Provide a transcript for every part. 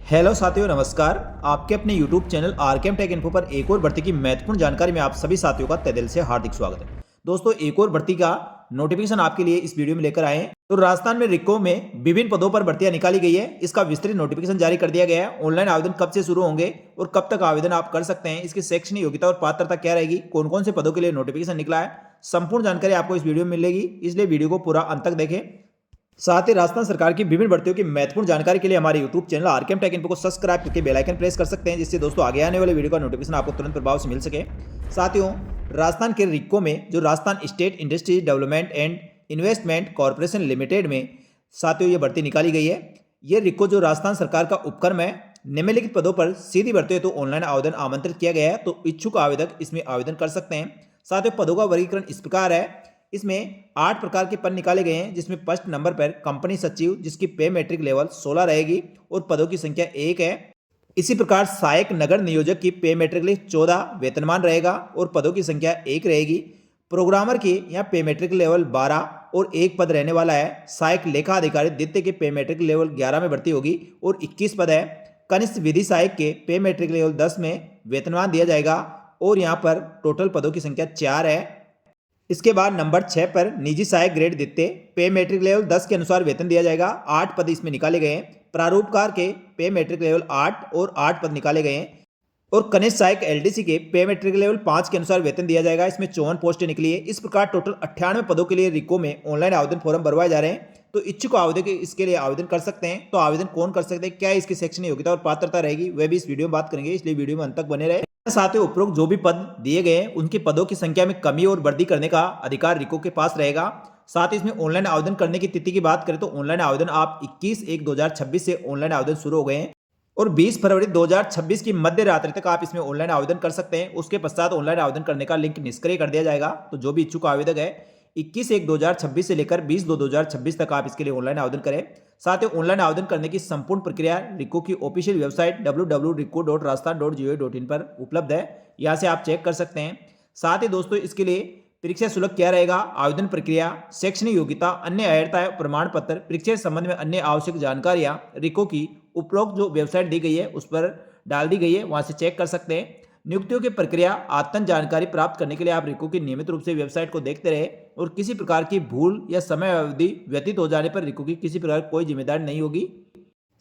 Hello साथियों, नमस्कार। आपके अपने YouTube channel RKM take info पर एक और भर्ती की महत्वपूर्ण जानकारी में आप सभी साथियों का तहे दिल से हार्दिक स्वागत है। दोस्तों, एक और भर्ती का नोटिफिकेशन आपके लिए इस वीडियो में लेकर आए हैं। तो राजस्थान में रिको में विभिन्न पदों पर भर्तियां निकाली गई है। इसका विस्तृत नोटिफिकेशन जारी कर दिया गया है। ऑनलाइन आवेदन कब से शुरू होंगे और कब तक आवेदन आप कर सकते हैं, इसकी शैक्षणिक योग्यता और पात्रता क्या रहेगी, कौन कौन से पदों के लिए नोटिफिकेशन निकला है, संपूर्ण जानकारी आपको इस वीडियो में मिलेगी। इसलिए वीडियो को पूरा अंत तक देखें। साथ ही राजस्थान सरकार की विभिन्न भर्तियों की महत्वपूर्ण जानकारी के लिए हमारे YouTube channel RKM take info को सब्सक्राइब करके बेल आइकन प्रेस कर सकते हैं, जिससे दोस्तों आगे आने वाले वीडियो का नोटिफिकेशन आपको तुरंत प्रभाव से मिल सके। साथियों, राजस्थान के रिको में जो Rajasthan state industry development and investment corporation limited में साथियों ये भर्ती निकाली गई है। ये रिको जो राजस्थान सरकार का उपक्रम है, निम्नलिखित पदों पर सीधी भर्ती है तो ऑनलाइन आवेदन आमंत्रित किया गया है। तो इच्छुक आवेदक इसमें आवेदन कर सकते हैं। साथियों, पदों का वर्गीकरण इस प्रकार है। इसमें 8 प्रकार के पद निकाले गए हैं, जिसमें फर्स्ट नंबर पर कंपनी सचिव, जिसकी पे मैट्रिक लेवल 16 रहेगी और पदों की संख्या 1 है। इसी प्रकार सहायक नगर नियोजक की पे मैट्रिक लेवल 14 वेतनमान रहेगा और पदों की संख्या 1 रहेगी। प्रोग्रामर की यहाँ पे मैट्रिक लेवल 12 और 1 पद रहने वाला है। सहायक लेखा अधिकारी द्वितीय के पे मैट्रिक लेवल 11 में भर्ती होगी और 21 पद है। कनिष्ठ विधि सहायक के पे मैट्रिक लेवल 10 में वेतनमान दिया जाएगा और यहाँ पर टोटल पदों की संख्या 4 है। इसके बाद नंबर 6 पर निजी सहायक ग्रेड द्वितीय, पे मैट्रिक लेवल 10 के अनुसार वेतन दिया जाएगा। 8 पद इसमें निकाले गए हैं। प्रारूपकार के पे मैट्रिक लेवल 8 और 8 पद निकाले गए हैं और कनिष्ठ सहायक एलडीसी के पे मैट्रिक लेवल 5 के अनुसार वेतन दिया जाएगा। इसमें 54 पोस्टें निकली है। इस प्रकार टोटल 98 पदों के लिए रिको में ऑनलाइन आवेदन फॉर्म भरवाए जा रहे हैं। तो इच्छुक आवेदक इसके लिए आवेदन कर सकते हैं। तो आवेदन कौन कर सकते हैं, क्या इसकी शैक्षणिक योग्यता और पात्रता रहेगी, वह भी इस वीडियो में बात करेंगे, इसलिए वीडियो में अंत तक बने रहे। साथ ही उपरोक्त जो भी पद दिए गए हैं उनके पदों की संख्या में कमी और वृद्धि करने का अधिकार रिको के पास रहेगा। साथ ही इसमें ऑनलाइन आवेदन करने की तिथि की बात करें तो ऑनलाइन आवेदन आप 21/1/2026 से ऑनलाइन आवेदन शुरू हो गए हैं और 20 फरवरी 2026 की मध्य रात्रि तक आप इसमें ऑनलाइन आवेदन कर सकते हैं। उसके पश्चात ऑनलाइन आवेदन करने का लिंक निष्क्रिय कर दिया जाएगा। तो जो भी इच्छुक आवेदक है 21/1/2026 से लेकर 20/2/2026 तक आप इसके लिए ऑनलाइन आवेदन करें। साथ ही ऑनलाइन आवेदन करने की संपूर्ण प्रक्रिया रिको की ऑफिशियल वेबसाइट www.rico.rajasthan.go.in पर उपलब्ध है। यहाँ से आप चेक कर सकते हैं। साथ ही दोस्तों, इसके लिए परीक्षा शुल्क क्या रहेगा, आवेदन प्रक्रिया, शैक्षणिक योग्यता, अन्य अर्हता प्रमाण पत्र, परीक्षा के संबंध में अन्य आवश्यक जानकारियां रिको की उपरोक्त जो वेबसाइट दी गई है उस पर डाल दी गई है, वहां से चेक कर सकते हैं। नियुक्तियों की प्रक्रिया आतन जानकारी प्राप्त करने के लिए आप रिको की नियमित रूप से वेबसाइट को देखते रहे और किसी प्रकार की भूल या समय अवधि व्यतीत हो जाने पर रिको की किसी प्रकार कोई जिम्मेदारी नहीं होगी।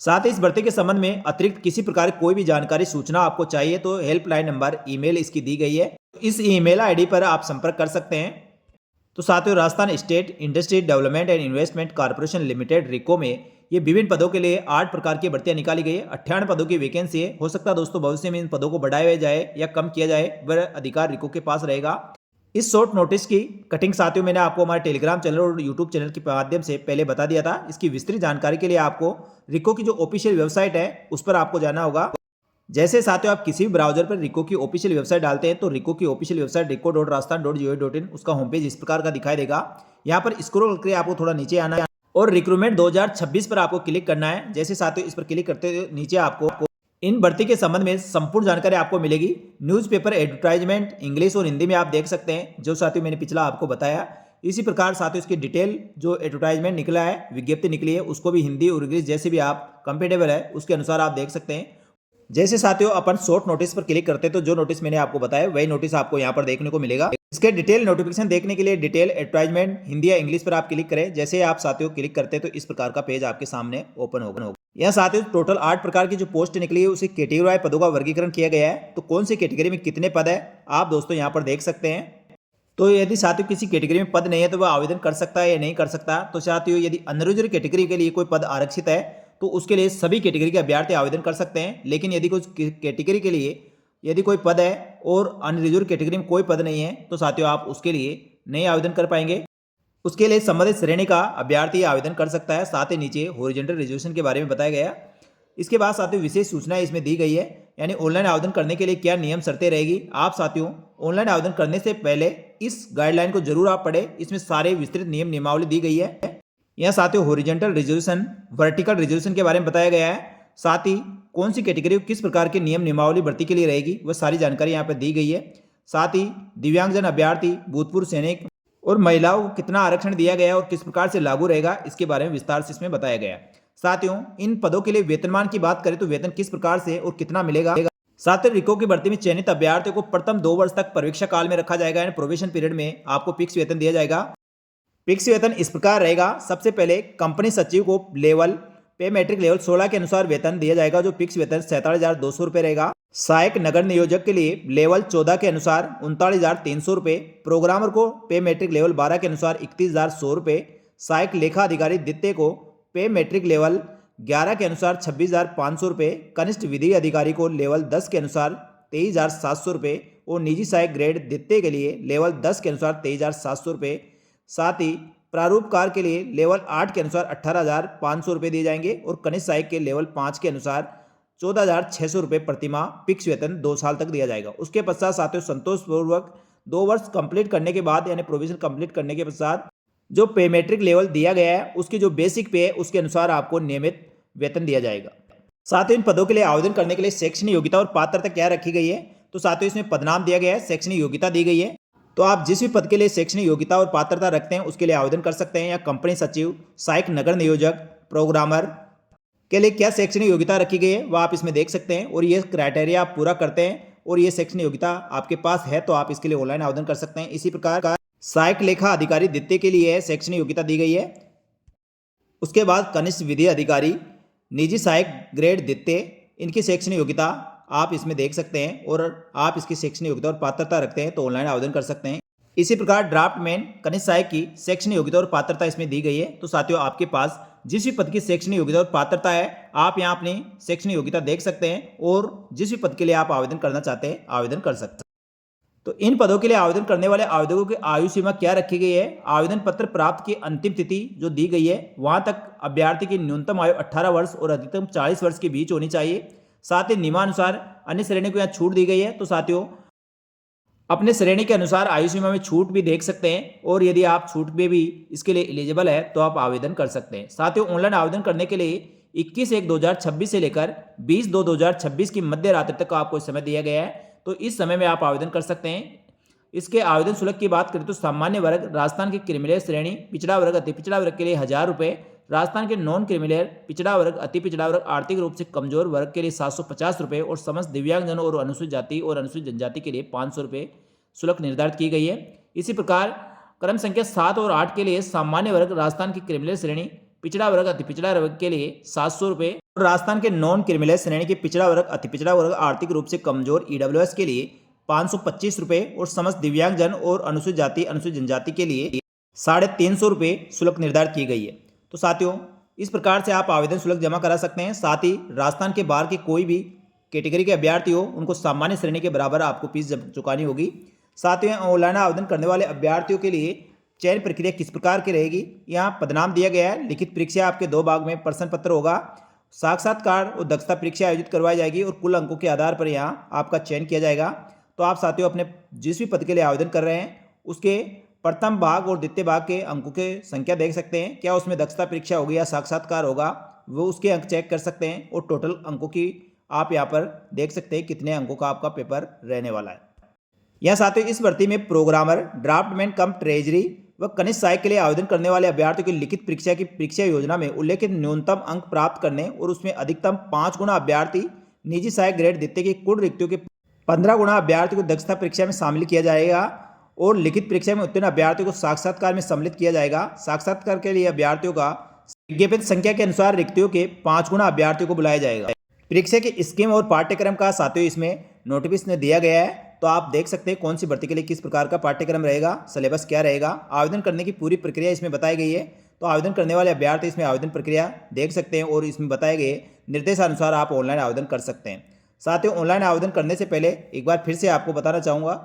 साथ ही इस भर्ती के संबंध में अतिरिक्त किसी प्रकार कोई भी जानकारी सूचना आपको चाहिए तो हेल्पलाइन नंबर ईमेल इसकी दी गई है, इस ईमेल आईडी पर आप संपर्क कर सकते हैं। तो साथियों, Rajasthan state industry development and investment corporation limited RIICO में ये विभिन्न पदों के लिए 8 प्रकार की भर्तियां निकाली गई है। 98 पदों की वैकेंसी है। हो सकता है दोस्तों भविष्य में इन पदों को बढ़ाया जाए या कम किया जाए, वह अधिकार रिको के पास रहेगा। इस शॉर्ट नोटिस की कटिंग साथियों मैंने आपको हमारे टेलीग्राम चैनल और यूट्यूब चैनल के माध्यम से पहले बता दिया था। इसकी विस्तृत जानकारी के लिए आपको रिको की जो ऑफिशियल वेबसाइट है उस पर आपको जाना होगा। जैसे साथियों आप किसी भी ब्राउजर पर रिको की ऑफिशियल वेबसाइट डालते हैं तो रिको की ऑफिशियल वेबसाइट rico.rajasthan.go.in उसका होम पेज इस प्रकार का दिखाई देगा। यहाँ पर स्क्रॉल करके आपको थोड़ा नीचे आना है और रिक्रूटमेंट 2026 पर आपको क्लिक करना है। जैसे साथियों इस पर क्लिक करते हैं नीचे आपको इन भर्ती के संबंध में संपूर्ण जानकारी आपको मिलेगी। न्यूज़पेपर एडवर्टाइजमेंट इंग्लिश और हिंदी में आप देख सकते हैं, जो साथियों मैंने पिछला आपको बताया। इसी प्रकार साथियों इसकी डिटेल जो एडवर्टाइजमेंट निकला है, विज्ञप्ति निकली है, उसको भी हिंदी और इंग्लिश जैसे भी आप कंफर्टेबल है उसके अनुसार आप देख सकते हैं। जैसे साथियों अपन शॉर्ट नोटिस पर क्लिक करते हैं तो जो नोटिस मैंने आपको बताया वही नोटिस आपको यहाँ पर देखने को मिलेगा। इसके डिटेल नोटिफिकेशन देखने के लिए डिटेल एडवर्टाइजमेंट हिंदी या इंग्लिश पर आप क्लिक करें। जैसे आप साथियों क्लिक करते हैं तो इस प्रकार का पेज आपके सामने ओपन होगा। यहाँ साथियों टोटल 8 प्रकार की जो पोस्ट निकली है उसी कैटेगरी वाइज पदों का वर्गीकरण किया गया है। तो कौन सी कैटेगरी में कितने पद है आप दोस्तों यहाँ पर देख सकते हैं। तो यदि साथियों किसी कैटेगरी में पद नहीं है तो वह आवेदन कर सकता है या नहीं कर सकता। तो साथियों यदि अनरिजर्व कैटेगरी के लिए कोई पद आरक्षित है तो उसके लिए सभी कैटेगरी के अभ्यर्थी आवेदन कर सकते हैं। लेकिन यदि कुछ कैटेगरी के लिए यदि कोई पद है और अनरिजर्व कैटेगरी में कोई पद नहीं है तो साथियों आप उसके लिए नहीं आवेदन कर पाएंगे। उसके लिए संबंधित श्रेणी का अभ्यर्थी आवेदन कर सकता है। साथ ही नीचे हॉरिजॉन्टल रिजर्वेशन के बारे में बताया गया। इसके बाद साथियों विशेष सूचना इसमें दी गई है, यानी ऑनलाइन आवेदन करने के लिए क्या नियम शर्तें रहेगी। आप साथियों ऑनलाइन आवेदन करने से पहले इस गाइडलाइन को जरूर आप पढ़ें, इसमें सारे विस्तृत नियम नियमावली दी गई है। यहाँ साथियों हॉरिजॉन्टल रिजर्वेशन, वर्टिकल रिजर्वेशन के बारे में बताया गया है। साथ ही कौन सी कैटेगरी किस प्रकार के नियम नियमावली भर्ती के लिए रहेगी वह सारी जानकारी यहाँ पर दी गई है। साथ ही दिव्यांगजन अभ्यर्थी, भूतपूर्व सैनिक और महिलाओं को कितना आरक्षण दिया गया है और किस प्रकार से लागू रहेगा इसके बारे में विस्तार से इसमें बताया गया है। साथियों, इन पदों के लिए वेतनमान की बात करें तो वेतन किस प्रकार से और कितना मिलेगा। साथ ही रिको की भर्ती में चयनित अभ्यर्थियों को प्रथम 2 वर्ष तक परीक्षा काल में रखा जाएगा। प्रोबेशन पीरियड में आपको फिक्स वेतन दिया जाएगा। फिक्स वेतन इस प्रकार रहेगा। सबसे पहले कंपनी सचिव को लेवल पे मैट्रिक लेवल 16 के अनुसार वेतन दिया जाएगा, जो फिक्स वेतन 47,200 रुपये रहेगा। सहायक नगर नियोजक के लिए लेवल 14 के अनुसार 39,300 रुपये। प्रोग्रामर को पे मैट्रिक लेवल 12 के अनुसार 31,100 रुपये। सहायक लेखा अधिकारी द्वितीय को पे मैट्रिक लेवल 11 के अनुसार 26,500 रुपये। कनिष्ठ विधि अधिकारी को लेवल 10 के अनुसार 23,700 रुपये और निजी सहायक ग्रेड द्वितीय के लिए लेवल 10 के अनुसार 23,700 रुपये। साथ ही प्रारूपकार के लिए लेवल 8 के अनुसार 18,500 रुपये दिए जाएंगे और कनिष्ठ सहायक के लेवल 5 के अनुसार 14,600 रुपये प्रतिमाह फिक्स वेतन 2 साल तक दिया जाएगा। उसके पश्चात साथियों संतोषपूर्वक 2 वर्ष कंप्लीट करने के बाद यानी प्रोविजन कंप्लीट करने के पश्चात जो पे मैट्रिक लेवल दिया गया है उसकी जो बेसिक पे है उसके अनुसार आपको नियमित वेतन दिया जाएगा। साथ ही इन पदों के लिए आवेदन करने के लिए शैक्षणिक योग्यता और पात्रता क्या रखी गई है, तो साथियों इसमें पदनाम दिया गया है, शैक्षणिक योग्यता दी गई है। तो आप जिस भी पद के लिए शैक्षणिक योग्यता और पात्रता रखते हैं उसके लिए आवेदन कर सकते हैं। या कंपनी सचिव, सहायक नगर नियोजक, प्रोग्रामर के लिए क्या शैक्षणिक योग्यता रखी गई है वह आप इसमें देख सकते हैं और ये क्राइटेरिया आप पूरा करते हैं और ये शैक्षणिक योग्यता आपके पास है तो आप इसके लिए ऑनलाइन आवेदन कर सकते हैं। इसी प्रकार का सहायक लेखा अधिकारी द्वितीय के लिए शैक्षणिक योग्यता दी गई है। उसके बाद कनिष्ठ विधि अधिकारी, निजी सहायक ग्रेड द्वितीय, इनकी शैक्षणिक योग्यता आप इसमें देख सकते हैं और आप इसकी शैक्षणिक योग्यता और पात्रता रखते हैं तो ऑनलाइन आवेदन कर सकते हैं। इसी प्रकार ड्राफ्टमैन कनिष्ठ सहायक की शैक्षणिक योग्यता और पात्रता इसमें दी गई है। तो साथियों आपके पास जिस भी पद की शैक्षणिक योग्यता और पात्रता है आप यहाँ अपनी शैक्षणिक योग्यता देख सकते हैं और जिस भी पद के लिए आप आवेदन करना चाहते हैं आवेदन कर सकते हैं। तो इन पदों के लिए आवेदन करने वाले आवेदकों की आयु सीमा क्या रखी गई है। आवेदन पत्र प्राप्त की अंतिम तिथि जो दी गई है वहां तक अभ्यर्थी की न्यूनतम आयु 18 वर्ष और अधिकतम 40 वर्ष के बीच होनी चाहिए। साथ ही नियमानुसार अन्य श्रेणी को यहाँ छूट दी गई है। तो साथियों अपने श्रेणी के अनुसार आयु सीमा में छूट भी देख सकते हैं और यदि आप छूट में भी इसके लिए एलिजिबल है तो आप आवेदन कर सकते हैं। साथियों ऑनलाइन आवेदन करने के लिए 21/1/2026 से लेकर 20/2/2026 की मध्य रात्रि तक आपको समय दिया गया है। तो इस समय में आप आवेदन कर सकते हैं। इसके आवेदन शुल्क की बात करें तो सामान्य वर्ग राजस्थान की क्रिमिनल श्रेणी पिछड़ा वर्ग अति पिछड़ा वर्ग के लिए 1,000 रुपये, राजस्थान के नॉन क्रिमिनल पिछड़ा वर्ग अति पिछड़ा वर्ग आर्थिक रूप से कमजोर वर्ग के लिए 750 रुपये और समस्त दिव्यांगजनों और अनुसूचित जाति और अनुसूचित जनजाति के लिए 500 रुपये शुल्क निर्धारित की गई है। इसी प्रकार क्रम संख्या 7 और 8 के लिए सामान्य वर्ग राजस्थान की क्रिमिनल श्रेणी पिछड़ा वर्ग अति पिछड़ा वर्ग के लिए 700 रुपये और राजस्थान के नॉन क्रिमिनल श्रेणी के पिछड़ा वर्ग अति पिछड़ा वर्ग आर्थिक रूप से कमजोर ईडब्ल्यूएस के लिए 525 रुपये और समस्त दिव्यांगजन और अनुसूचित जाति अनुसूचित जनजाति के लिए 350 रुपये शुल्क निर्धारित की गई है। तो साथियों इस प्रकार से आप आवेदन शुल्क जमा करा सकते हैं। साथ ही राजस्थान के बाहर के कोई भी कैटेगरी के अभ्यर्थी हो उनको सामान्य श्रेणी के बराबर आपको फीस चुकानी होगी। साथ ही ऑनलाइन आवेदन करने वाले अभ्यर्थियों के लिए चयन प्रक्रिया किस प्रकार की रहेगी, यहाँ पदनाम दिया गया है। लिखित परीक्षा आपके 2 भाग में प्रश्न पत्र होगा, साक्षात्कार और दक्षता परीक्षा आयोजित करवाई जाएगी और कुल अंकों के आधार पर यहाँ आपका चयन किया जाएगा। तो आप साथियों अपने जिस भी पद के लिए आवेदन कर रहे हैं उसके प्रथम भाग और द्वितीय भाग के अंकों के संख्या देख सकते हैं, क्या उसमें दक्षता परीक्षा होगी या साक्षात्कार होगा वो उसके अंक चेक कर सकते हैं और टोटल अंकों की आप यहाँ पर देख सकते हैं कितने अंकों का आपका पेपर रहने वाला है। यहाँ साथियों इस भर्ती में प्रोग्रामर, ड्राफ्टमैन कम ट्रेजरी व कनिष्ठ सहायक के लिए आवेदन करने वाले अभ्यर्थियों की लिखित परीक्षा की परीक्षा योजना में उल्लेखित न्यूनतम अंक प्राप्त करने और उसमें अधिकतम 5 गुना अभ्यर्थी निजी सहायक ग्रेड द्वितीय की कुल रिक्तियों के 15 गुना अभ्यर्थी को दक्षता परीक्षा में शामिल किया जाएगा और लिखित परीक्षा में उत्तीर्ण अभ्यर्थियों को साक्षात्कार में सम्मिलित किया जाएगा। साक्षात्कार के लिए अभ्यर्थियों का विज्ञापित संख्या के अनुसार रिक्तियों के 5 गुना अभ्यर्थियों को बुलाया जाएगा। परीक्षा की स्कीम और पाठ्यक्रम का साथियों इसमें नोटिस में दिया गया है। तो आप देख सकते हैं कौन सी भर्ती के लिए किस प्रकार का पाठ्यक्रम रहेगा, सिलेबस क्या रहेगा, आवेदन करने की पूरी प्रक्रिया इसमें बताई गई है। तो आवेदन करने वाले अभ्यर्थी इसमें आवेदन प्रक्रिया देख सकते हैं और इसमें बताए गए निर्देशानुसार आप ऑनलाइन आवेदन कर सकते हैं। साथियों ऑनलाइन आवेदन करने से पहले एक बार फिर से आपको बताना चाहूँगा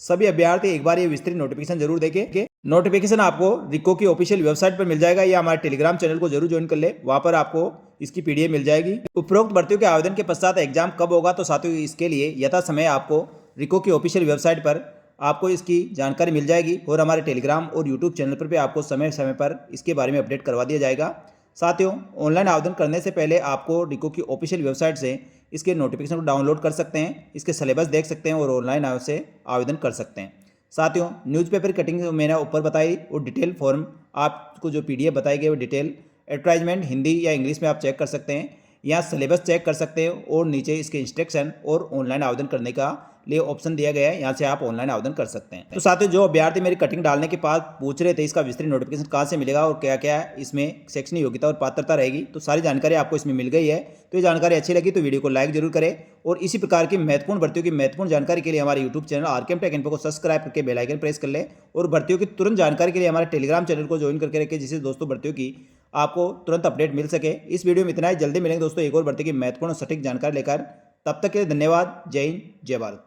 सभी अभ्यर्थी एक बार ये विस्तृत नोटिफिकेशन जरूर देखें। नोटिफिकेशन आपको रिको की ऑफिशियल वेबसाइट पर मिल जाएगा या हमारे टेलीग्राम चैनल को जरूर ज्वाइन कर ले, वहाँ पर आपको इसकी पीडीएफ मिल जाएगी। उपरोक्त भर्तियों के आवेदन के पश्चात एग्जाम कब होगा, तो साथियों इसके लिए यथा समय आपको रिको की ऑफिशियल वेबसाइट पर आपको इसकी जानकारी मिल जाएगी और हमारे टेलीग्राम और यूट्यूब चैनल पर भी आपको समय समय पर इसके बारे में अपडेट करवा दिया जाएगा। साथियों ऑनलाइन आवेदन करने से पहले आपको रिको की ऑफिशियल वेबसाइट से इसके नोटिफिकेशन को डाउनलोड कर सकते हैं, इसके सिलेबस देख सकते हैं और ऑनलाइन से आवेदन कर सकते हैं। साथियों न्यूज़पेपर कटिंग मैंने ऊपर बताई और डिटेल फॉर्म आपको जो पीडीएफ बताई गई वो डिटेल एडवर्टाइजमेंट हिंदी या इंग्लिश में आप चेक कर सकते हैं। यहाँ सिलेबस चेक कर सकते हैं और नीचे इसके इंस्ट्रक्शन और ऑनलाइन आवेदन करने का लिए ऑप्शन दिया गया है, यहाँ से आप ऑनलाइन आवेदन कर सकते हैं। तो साथियों, जो अभ्यर्थी मेरी कटिंग डालने के बाद पूछ रहे थे इसका विस्तृत नोटिफिकेशन कहाँ से मिलेगा और क्या क्या इसमें शैक्षणिक योग्यता और पात्रता रहेगी, तो सारी जानकारी आपको इसमें मिल गई है। तो ये जानकारी अच्छी लगी तो वीडियो को लाइक जरूर करें और इसी प्रकार की महत्वपूर्ण भर्तियों की महत्वपूर्ण जानकारी के लिए हमारे YouTube channel RKM take info को सब्सक्राइब करके बेल आइकन प्रेस कर ले और भर्तियों की तुरंत जानकारी के लिए हमारे टेलीग्राम चैनल को ज्वाइन करके रखें, जिससे दोस्तों भर्तियों की आपको तुरंत अपडेट मिल सके। इस वीडियो में इतना ही, जल्दी मिलेंगे दोस्तों एक और भर्ती की महत्वपूर्ण और सटीक जानकारी लेकर। तब तक के लिए धन्यवाद। जय हिंद, जय भारत।